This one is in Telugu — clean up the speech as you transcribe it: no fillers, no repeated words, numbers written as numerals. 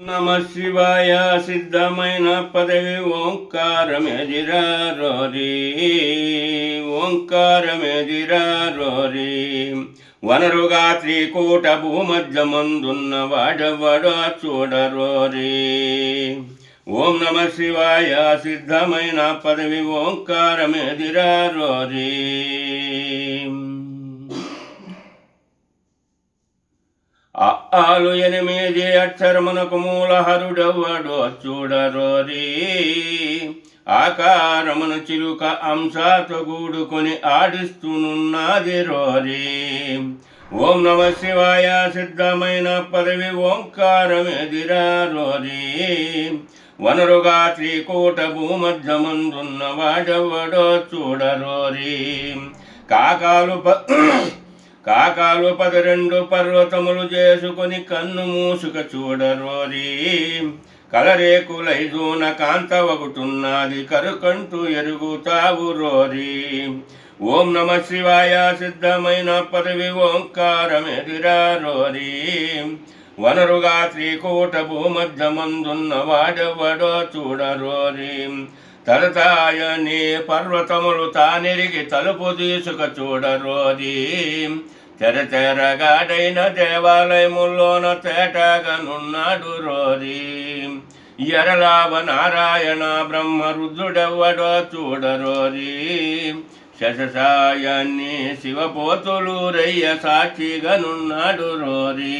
నమ శివాయ సిద్ధమైన పదవి ఓంకారమెదిరా రోరీ ఓంకారమెదిరా రోరీ వనరుగా త్రికూట భూమధ్యమందున్న వాడవడా చూడరోరీ ఓం నమ శివాయ సిద్ధమైన పదవి ఓంకారమెదిరా రోరీ ఆలు ఎనిమిది అక్షరమునకు మూలహరుడవ్వడో చూడరోరీ ఆకారమును చిలుక అంశాతో గూడుకొని ఆడిస్తునున్నది రోరీ ఓం నమ శివాయ సిద్ధమైన పదవి ఓంకారమెదిరా రోరీ వనరుగా త్రికూట భూమధ్యమందున్న వాడెవ్వడో చూడరోరీ కాకాలు 12 పర్వతములు చేసుకొని కన్ను మూసుక చూడరోరీ కలరేకులైదూన కాంత ఒకటున్నది కరుకంటూ ఎరుగుతావు రోరీ ఓం నమ శివాయ సిద్ధమైన పదవి ఓంకారమెదిరా రోరీ వనరుగా త్రికూట భూమధ్యమందున్న వాడెవ్వడో చూడరోరీ తరతాయని పర్వతములు తానెరిగి తలుపు తీసుక చూడరోరీ తెరగాడైన దేవాలయముల్లోన తేటగానున్నాడు రోరీ ఎరలాభ నారాయణ బ్రహ్మ రుద్రుడెవ్వడో చూడరోరీ శశసాయాన్ని శివపోతులు రయ్య సాక్షిగానున్నాడు రోరీ